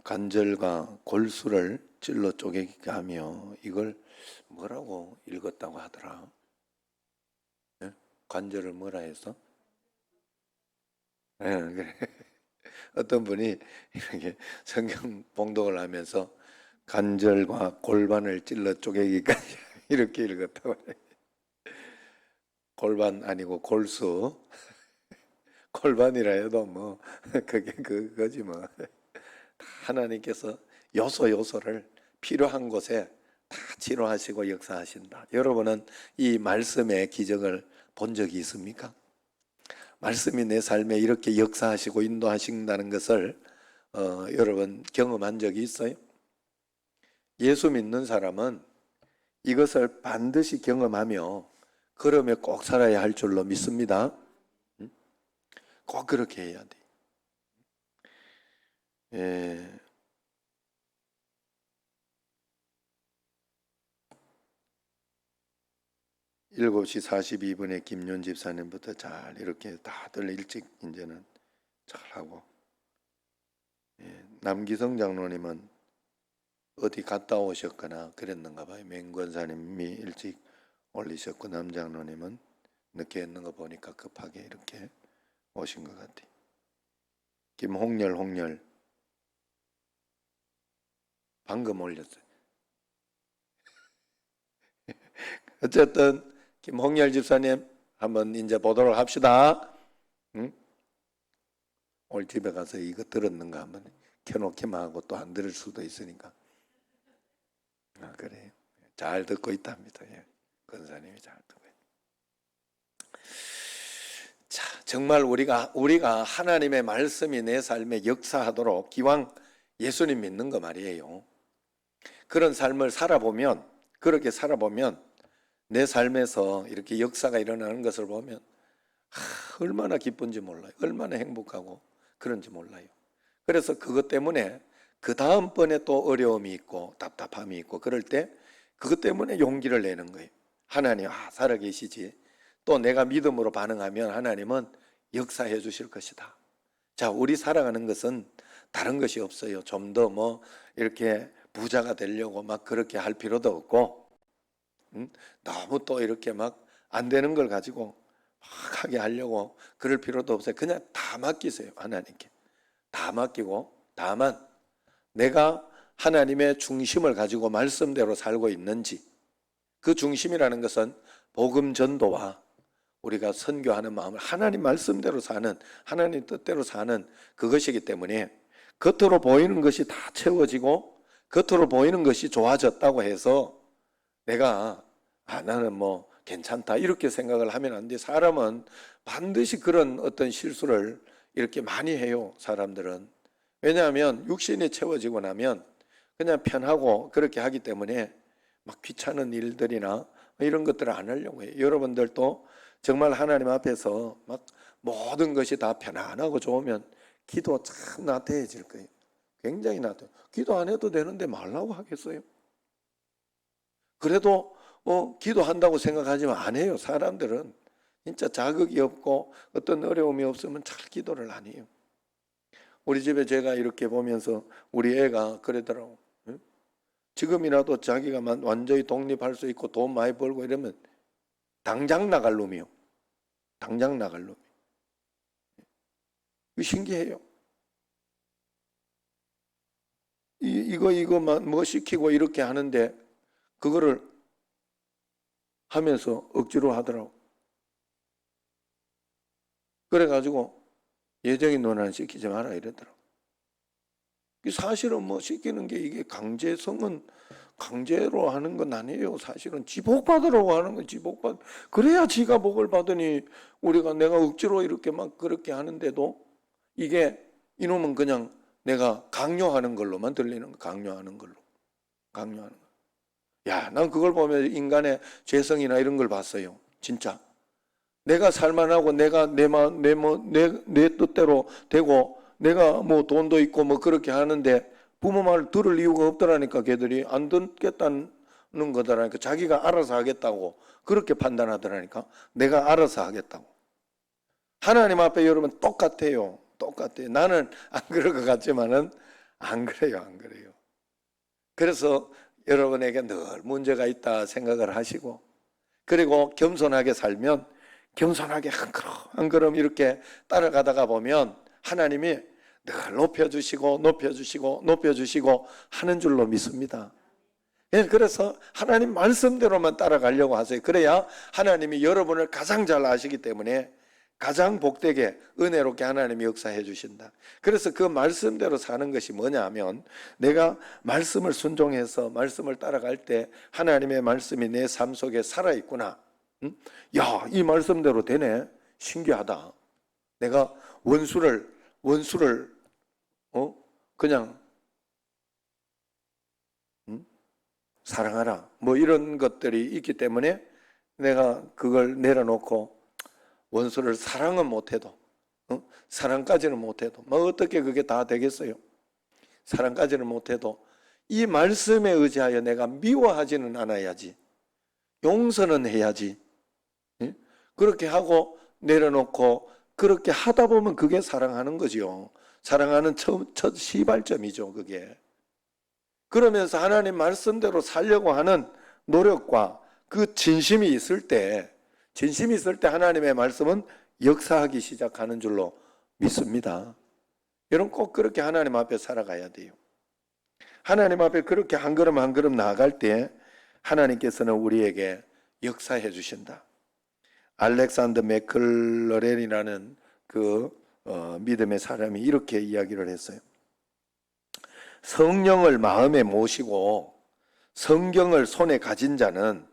관절과 골수를 찔러 쪼개게 하며, 이걸 뭐라고 읽었다고 하더라? 예? 관절을 뭐라 해서? 예, 그래. 어떤 분이 이렇게 성경 봉독을 하면서 관절과 골반을 찔러 쪼개기까지 이렇게 읽었다고 해요. 골반 아니고 골수. 골반이라 해도 뭐 그게 그거지 뭐. 하나님께서 요소요소를 필요한 곳에 다 치료하시고 역사하신다. 여러분은 이 말씀의 기적을 본 적이 있습니까? 말씀이 내 삶에 이렇게 역사하시고 인도하신다는 것을 여러분 경험한 적이 있어요? 예수 믿는 사람은 이것을 반드시 경험하며 그러며 꼭 살아야 할 줄로 믿습니다. 꼭 그렇게 해야 돼. 예. 7시 42분에 김윤 집사님부터 잘 이렇게 다들 일찍 이제는 잘하고, 남기성 장로님은 어디 갔다 오셨거나 그랬는가 봐요. 맹권사님이 일찍 올리셨고 남장로님은 늦게 했는 거 보니까 급하게 이렇게 오신 것 같아요. 홍렬 방금 올렸어요. 어쨌든 김홍렬 집사님 한번 이제 보도록 합시다. 응? 오늘 집에 가서 이거 들었는가 한번 켜놓기만 하고 또 안 들을 수도 있으니까. 아, 그래요. 잘 듣고 있답니다. 예. 권사님이 잘 듣고 있다. 자, 정말 우리가 하나님의 말씀이 내 삶에 역사하도록 기왕 예수님 믿는 거 말이에요. 그런 삶을 살아보면, 그렇게 살아보면 내 삶에서 이렇게 역사가 일어나는 것을 보면 얼마나 기쁜지 몰라요. 얼마나 행복하고 그런지 몰라요. 그래서 그것 때문에 그 다음번에 또 어려움이 있고 답답함이 있고 그럴 때 그것 때문에 용기를 내는 거예요. 하나님 살아계시지. 또 내가 믿음으로 반응하면 하나님은 역사해 주실 것이다. 자, 우리 살아가는 것은 다른 것이 없어요. 좀 더 뭐 이렇게 부자가 되려고 막 그렇게 할 필요도 없고, 너무 또 이렇게 막 안 되는 걸 가지고 막 하게 하려고 그럴 필요도 없어요. 그냥 다 맡기세요. 하나님께. 다 맡기고, 다만 내가 하나님의 중심을 가지고 말씀대로 살고 있는지, 그 중심이라는 것은 복음 전도와 우리가 선교하는 마음을 하나님 말씀대로 사는, 하나님 뜻대로 사는 그것이기 때문에 겉으로 보이는 것이 다 채워지고 겉으로 보이는 것이 좋아졌다고 해서 내가 나는 뭐 괜찮다 이렇게 생각을 하면 안 돼. 사람은 반드시 그런 어떤 실수를 이렇게 많이 해요. 사람들은. 왜냐하면 육신이 채워지고 나면 그냥 편하고 그렇게 하기 때문에 막 귀찮은 일들이나 이런 것들을 안 하려고 해요. 여러분들도 정말 하나님 앞에서 막 모든 것이 다 편안하고 좋으면 기도 참 나태해질 거예요. 굉장히 나태해요. 기도 안 해도 되는데 말라고 하겠어요? 그래도 기도한다고 생각하지만 안 해요. 사람들은 진짜 자극이 없고 어떤 어려움이 없으면 잘 기도를 안 해요. 우리 집에 제가 이렇게 보면서 우리 애가 그러더라고. 응? 지금이라도 자기가 완전히 독립할 수 있고 돈 많이 벌고 이러면 당장 나갈 놈이요. 당장 나갈 놈이. 이거 신기해요. 이거만 뭐 시키고 이렇게 하는데 그거를 하면서 억지로 하더라고. 그래가지고 예정인 논란 시키지 마라 이러더라고. 사실은 뭐 시키는 게 이게 강제성은 강제로 하는 건 아니에요. 사실은 지복받으라고 하는 건 지복받. 그래야 지가 복을 받으니 내가 억지로 이렇게 막 그렇게 하는데도 이게 이놈은 그냥 내가 강요하는 걸로만 들리는 거. 강요하는 걸로. 강요하는 거. 야, 난 그걸 보면 인간의 죄성이나 이런 걸 봤어요. 진짜. 내가 살만하고 내가 내 뜻대로 되고 내가 뭐 돈도 있고 뭐 그렇게 하는데 부모 말 들을 이유가 없더라니까. 걔들이 안 듣겠다는 거더라니까. 자기가 알아서 하겠다고 그렇게 판단하더라니까. 내가 알아서 하겠다고. 하나님 앞에 여러분 똑같아요. 똑같아요. 나는 안 그럴 것 같지만은 안 그래요, 안 그래요. 그래서 여러분에게 늘 문제가 있다 생각을 하시고, 그리고 겸손하게 살면 겸손하게 한 걸음 이렇게 따라가다가 보면 하나님이 늘 높여주시고 높여주시고 높여주시고 하는 줄로 믿습니다. 그래서 하나님 말씀대로만 따라가려고 하세요. 그래야 하나님이 여러분을 가장 잘 아시기 때문에 가장 복되게 은혜롭게 하나님이 역사해 주신다. 그래서 그 말씀대로 사는 것이 뭐냐 하면, 내가 말씀을 순종해서 말씀을 따라갈 때 하나님의 말씀이 내 삶 속에 살아있구나. 야, 이 말씀대로 되네. 신기하다. 내가 원수를 그냥 사랑하라, 뭐 이런 것들이 있기 때문에 내가 그걸 내려놓고 원수를 사랑은 못해도, 사랑까지는 못해도, 뭐 어떻게 그게 다 되겠어요? 사랑까지는 못해도 이 말씀에 의지하여 내가 미워하지는 않아야지, 용서는 해야지. 그렇게 하고 내려놓고 그렇게 하다 보면 그게 사랑하는 거죠. 사랑하는 첫 시발점이죠, 그게. 그러면서 하나님 말씀대로 살려고 하는 노력과 그 진심이 있을 때 하나님의 말씀은 역사하기 시작하는 줄로 믿습니다. 여러분, 꼭 그렇게 하나님 앞에 살아가야 돼요. 하나님 앞에 그렇게 한 걸음 한 걸음 나아갈 때 하나님께서는 우리에게 역사해 주신다. 알렉산더 맥클러렌이라는 그 믿음의 사람이 이렇게 이야기를 했어요. 성령을 마음에 모시고 성경을 손에 가진 자는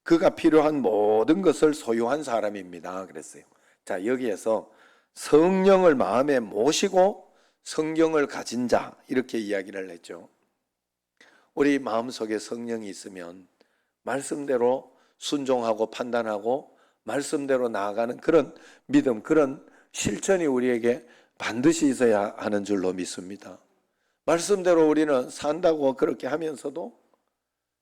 그가 필요한 모든 것을 소유한 사람입니다. 그랬어요. 자, 여기에서 성령을 마음에 모시고 성경을 가진 자, 이렇게 이야기를 했죠. 우리 마음속에 성령이 있으면 말씀대로 순종하고 판단하고 말씀대로 나아가는 그런 믿음, 그런 실천이 우리에게 반드시 있어야 하는 줄로 믿습니다. 말씀대로 우리는 산다고 그렇게 하면서도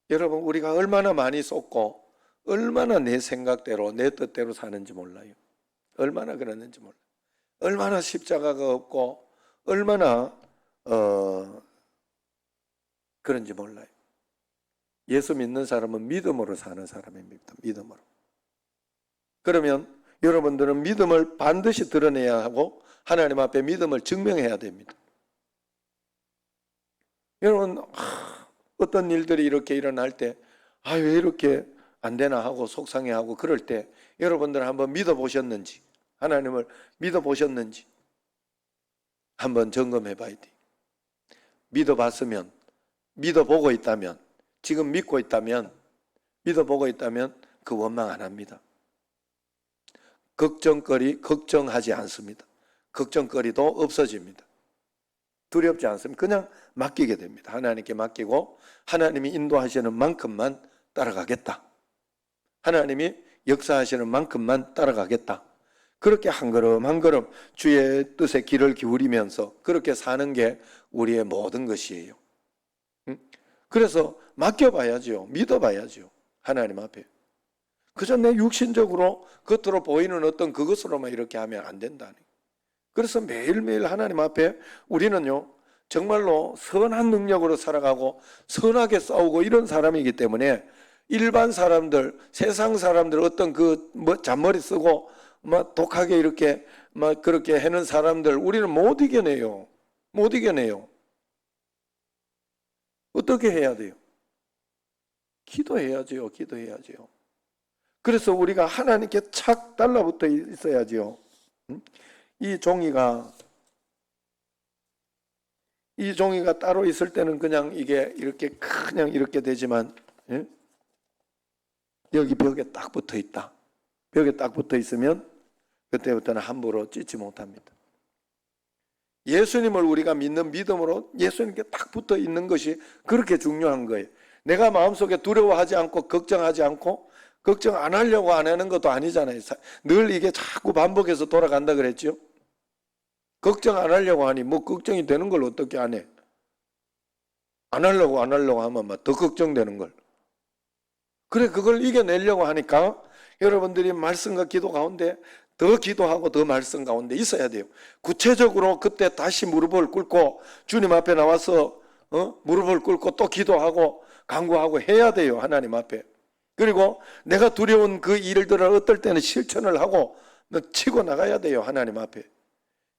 여러분, 우리가 얼마나 많이 쏟고 얼마나 내 생각대로 내 뜻대로 사는지 몰라요. 얼마나 그러는지 몰라요. 얼마나 십자가가 없고 얼마나 그런지 몰라요. 예수 믿는 사람은 믿음으로 사는 사람입니다. 믿음으로. 그러면 여러분들은 믿음을 반드시 드러내야 하고 하나님 앞에 믿음을 증명해야 됩니다. 여러분, 어떤 일들이 이렇게 일어날 때 왜 이렇게 안 되나 하고 속상해하고 그럴 때 여러분들 한번 믿어보셨는지, 하나님을 믿어보셨는지 한번 점검해 봐야 돼요. 믿어봤으면, 믿어보고 있다면, 지금 믿고 있다면, 믿어보고 있다면 그 원망 안 합니다. 걱정하지 않습니다. 걱정거리도 없어집니다. 두렵지 않습니다. 그냥 맡기게 됩니다. 하나님께 맡기고 하나님이 인도하시는 만큼만 따라가겠다. 하나님이 역사하시는 만큼만 따라가겠다. 그렇게 한 걸음 한 걸음 주의 뜻에 귀를 기울이면서 그렇게 사는 게 우리의 모든 것이에요. 그래서 맡겨봐야죠. 믿어봐야죠. 하나님 앞에. 그저 내 육신적으로 겉으로 보이는 어떤 그것으로만 이렇게 하면 안 된다니. 그래서 매일매일 하나님 앞에 우리는요, 정말로 선한 능력으로 살아가고 선하게 싸우고 이런 사람이기 때문에 일반 사람들, 세상 사람들 어떤 잔머리 쓰고 독하게 이렇게 그렇게 하는 사람들 우리는 못 이겨내요. 못 이겨내요. 어떻게 해야 돼요? 기도해야죠. 기도해야죠. 그래서 우리가 하나님께 착 달라붙어 있어야죠. 이 종이가 따로 있을 때는 그냥 이게 이렇게 그냥 이렇게 되지만, 여기 벽에 딱 붙어 있다. 벽에 딱 붙어 있으면 그때부터는 함부로 찢지 못합니다. 예수님을 우리가 믿는 믿음으로 예수님께 딱 붙어 있는 것이 그렇게 중요한 거예요. 내가 마음속에 두려워하지 않고 걱정하지 않고 걱정 안 하려고 안 하는 것도 아니잖아요. 늘 이게 자꾸 반복해서 돌아간다 그랬죠. 걱정 안 하려고 하니 뭐 걱정이 되는 걸 어떻게 안 해? 안 하려고 하면 막 더 걱정되는 걸. 그래, 그걸 이겨내려고 하니까 여러분들이 말씀과 기도 가운데 더 기도하고 더 말씀 가운데 있어야 돼요. 구체적으로 그때 다시 무릎을 꿇고 주님 앞에 나와서 무릎을 꿇고 또 기도하고 간구하고 해야 돼요. 하나님 앞에. 그리고 내가 두려운 그 일들을 어떨 때는 실천을 하고 치고 나가야 돼요. 하나님 앞에.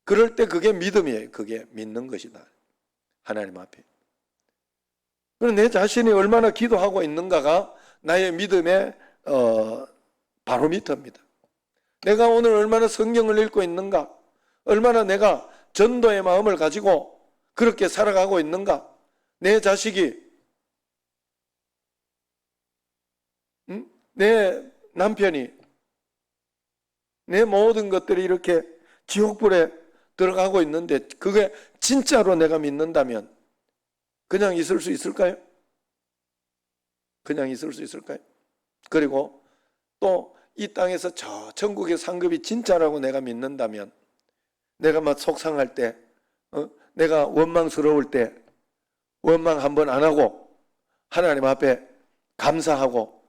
그럴 때 그게 믿음이에요. 그게 믿는 것이다. 하나님 앞에. 그럼 내 자신이 얼마나 기도하고 있는가가 나의 믿음의 바로미터입니다. 내가 오늘 얼마나 성경을 읽고 있는가, 얼마나 내가 전도의 마음을 가지고 그렇게 살아가고 있는가, 내 자식이, 내 남편이, 내 모든 것들이 이렇게 지옥불에 들어가고 있는데 그게 진짜로 내가 믿는다면 그냥 있을 수 있을까요? 그냥 있을 수 있을까요? 그리고 또 이 땅에서 저 천국의 상급이 진짜라고 내가 믿는다면 내가 막 속상할 때, 내가 원망스러울 때 원망 한번 안 하고 하나님 앞에 감사하고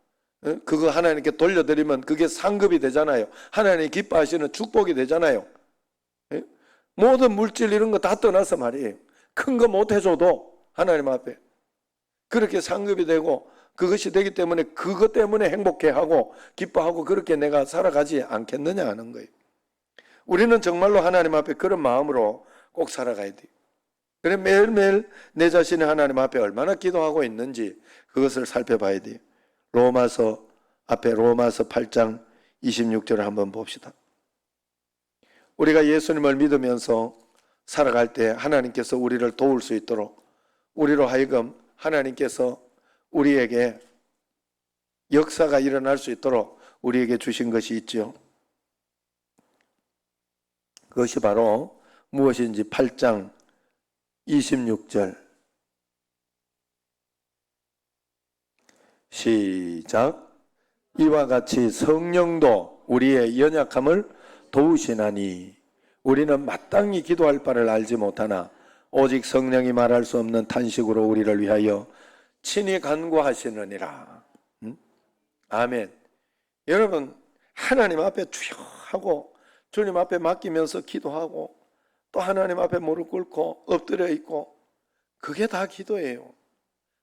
그거 하나님께 돌려드리면 그게 상급이 되잖아요. 하나님이 기뻐하시는 축복이 되잖아요. 모든 물질 이런 거 다 떠나서 말이에요. 큰 거 못 해줘도 하나님 앞에 그렇게 상급이 되고 그것이 되기 때문에 그것 때문에 행복해하고 기뻐하고 그렇게 내가 살아가지 않겠느냐 하는 거예요. 우리는 정말로 하나님 앞에 그런 마음으로 꼭 살아가야 돼요. 그래 매일매일 내 자신이 하나님 앞에 얼마나 기도하고 있는지 그것을 살펴봐야 돼요. 로마서 8장 26절을 한번 봅시다. 우리가 예수님을 믿으면서 살아갈 때 하나님께서 우리를 도울 수 있도록 우리로 하여금 하나님께서 우리에게 역사가 일어날 수 있도록 우리에게 주신 것이 있죠. 그것이 바로 무엇인지 8장 26절 시작. 이와 같이 성령도 우리의 연약함을 도우시나니 우리는 마땅히 기도할 바를 알지 못하나 오직 성령이 말할 수 없는 탄식으로 우리를 위하여 친히 간구하시느니라. 아멘. 여러분 하나님 앞에 주여 하고 주님 앞에 맡기면서 기도하고 또 하나님 앞에 무릎 꿇고 엎드려 있고 그게 다 기도예요.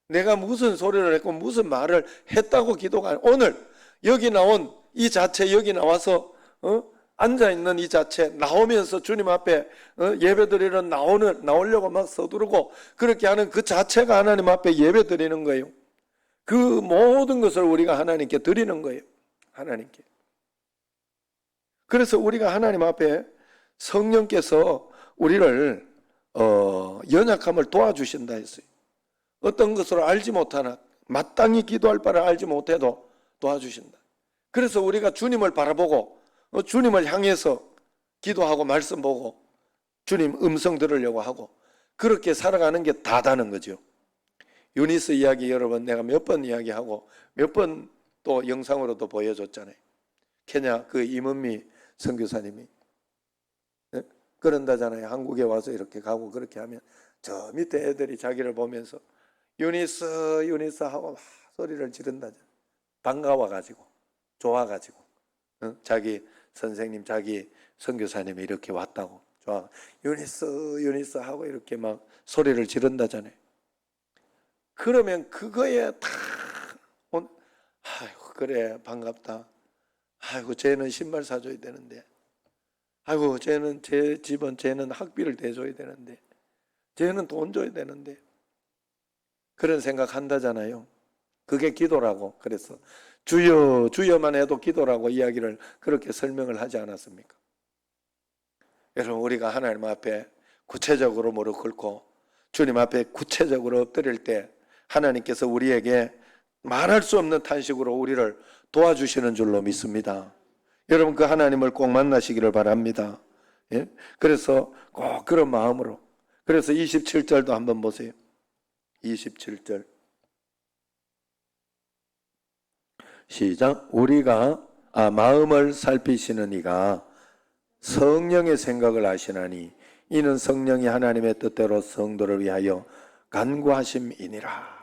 내가 무슨 소리를 했고 무슨 말을 했다고 기도가 오늘 여기 나온 이 자체 여기 나와서 앉아있는 이 자체 나오면서 주님 앞에 예배드리러 나오려고 막 서두르고 그렇게 하는 그 자체가 하나님 앞에 예배드리는 거예요. 그 모든 것을 우리가 하나님께 드리는 거예요. 하나님께. 그래서 우리가 하나님 앞에 성령께서 우리를 연약함을 도와주신다 했어요. 어떤 것으로 알지 못하나 마땅히 기도할 바를 알지 못해도 도와주신다. 그래서 우리가 주님을 바라보고 주님을 향해서 기도하고 말씀 보고 주님 음성 들으려고 하고 그렇게 살아가는 게 다다는 거죠. 유니스 이야기 여러분 내가 몇 번 이야기하고 몇 번 또 영상으로도 보여줬잖아요. 케냐 그 임은미 선교사님이 그런다잖아요. 한국에 와서 이렇게 가고 그렇게 하면 저 밑에 애들이 자기를 보면서 유니스 유니스 하고 막 소리를 지른다잖아요. 반가워가지고 좋아가지고 자기 선생님 자기 선교사님이 이렇게 왔다고 좋아 유니스 유니스 하고 이렇게 막 소리를 지른다잖아요. 그러면 그거에 다 아이고 그래 반갑다. 아이고 쟤는 신발 사줘야 되는데 아이고 쟤는 제 집은 쟤는 학비를 대줘야 되는데 쟤는 돈 줘야 되는데 그런 생각 한다잖아요. 그게 기도라고 그래서 주여 주여만 해도 기도라고 이야기를 그렇게 설명을 하지 않았습니까? 여러분 우리가 하나님 앞에 구체적으로 무릎 꿇고 주님 앞에 구체적으로 엎드릴 때 하나님께서 우리에게 말할 수 없는 탄식으로 우리를 도와주시는 줄로 믿습니다. 여러분 그 하나님을 꼭 만나시기를 바랍니다. 예? 그래서 꼭 그런 마음으로 그래서 27절도 한번 보세요. 27절 시작. 우리가 마음을 살피시는 이가 성령의 생각을 아시나니 이는 성령이 하나님의 뜻대로 성도를 위하여 간구하심이니라.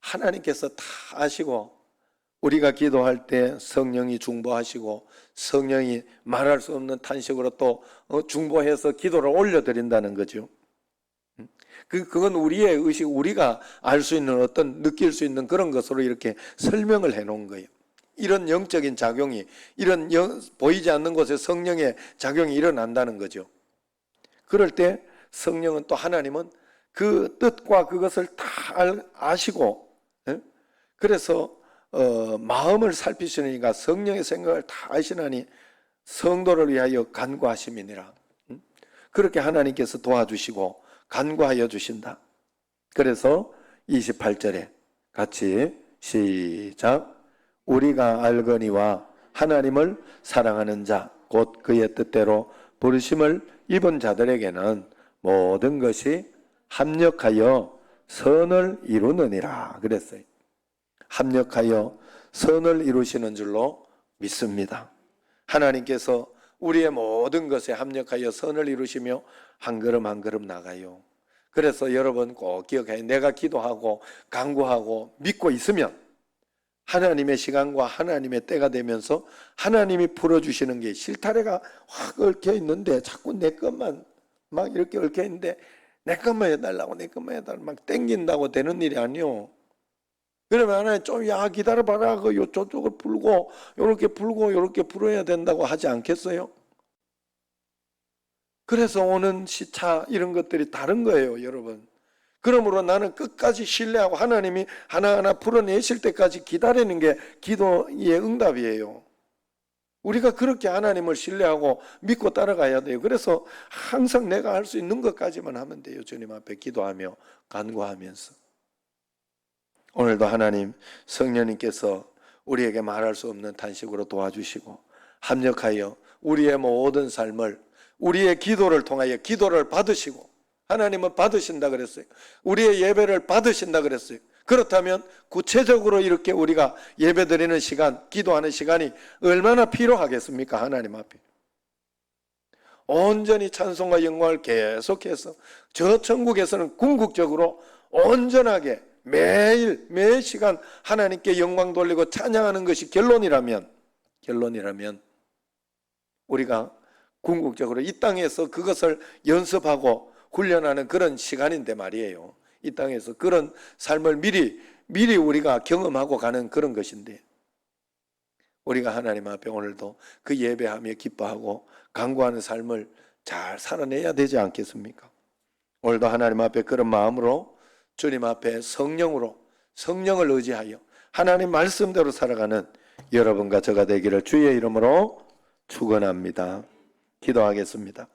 하나님께서 다 아시고 우리가 기도할 때 성령이 중보하시고 성령이 말할 수 없는 탄식으로 또 중보해서 기도를 올려드린다는 거죠. 그건 우리의 의식, 우리가 알 수 있는 어떤 느낄 수 있는 그런 것으로 이렇게 설명을 해 놓은 거예요. 이런 영적인 작용이, 이런 보이지 않는 곳에 성령의 작용이 일어난다는 거죠. 그럴 때 성령은 또 하나님은 그 뜻과 그것을 다 아시고, 그래서 마음을 살피시니까 성령의 생각을 다 아시나니 성도를 위하여 간구하심이니라. 그렇게 하나님께서 도와주시고 간구하여 주신다. 그래서 28절에 같이 시작. 우리가 알거니와 하나님을 사랑하는 자 곧 그의 뜻대로 부르심을 입은 자들에게는 모든 것이 합력하여 선을 이루느니라 그랬어요. 합력하여 선을 이루시는 줄로 믿습니다. 하나님께서 우리의 모든 것에 합력하여 선을 이루시며 한 걸음 한 걸음 나가요. 그래서 여러분 꼭 기억해요. 내가 기도하고 간구하고 믿고 있으면 하나님의 시간과 하나님의 때가 되면서 하나님이 풀어주시는 게 실타래가 확 얽혀 있는데 자꾸 내 것만 막 이렇게 얽혀 있는데 내 것만 해달라고 내 것만 해달라고 막 땡긴다고 되는 일이 아니요. 그러면 하나님 좀 기다려봐라. 저쪽을 풀고 요렇게 풀고 요렇게 풀어야 된다고 하지 않겠어요? 그래서 오는 시차 이런 것들이 다른 거예요, 여러분. 그러므로 나는 끝까지 신뢰하고 하나님이 하나하나 풀어내실 때까지 기다리는 게 기도의 응답이에요. 우리가 그렇게 하나님을 신뢰하고 믿고 따라가야 돼요. 그래서 항상 내가 할 수 있는 것까지만 하면 돼요. 주님 앞에 기도하며 간구하면서. 오늘도 하나님 성령님께서 우리에게 말할 수 없는 탄식으로 도와주시고 합력하여 우리의 모든 삶을 우리의 기도를 통하여 기도를 받으시고 하나님은 받으신다 그랬어요. 우리의 예배를 받으신다 그랬어요. 그렇다면 구체적으로 이렇게 우리가 예배드리는 시간, 기도하는 시간이 얼마나 필요하겠습니까? 하나님 앞에. 온전히 찬송과 영광을 계속해서 저 천국에서는 궁극적으로 온전하게 매일 매 시간 하나님께 영광 돌리고 찬양하는 것이 결론이라면 우리가 궁극적으로 이 땅에서 그것을 연습하고 훈련하는 그런 시간인데 말이에요. 이 땅에서 그런 삶을 미리 우리가 경험하고 가는 그런 것인데 우리가 하나님 앞에 오늘도 그 예배하며 기뻐하고 간구하는 삶을 잘 살아내야 되지 않겠습니까? 오늘도 하나님 앞에 그런 마음으로 주님 앞에 성령을 의지하여 하나님 말씀대로 살아가는 여러분과 저가 되기를 주의 이름으로 축원합니다. 기도하겠습니다.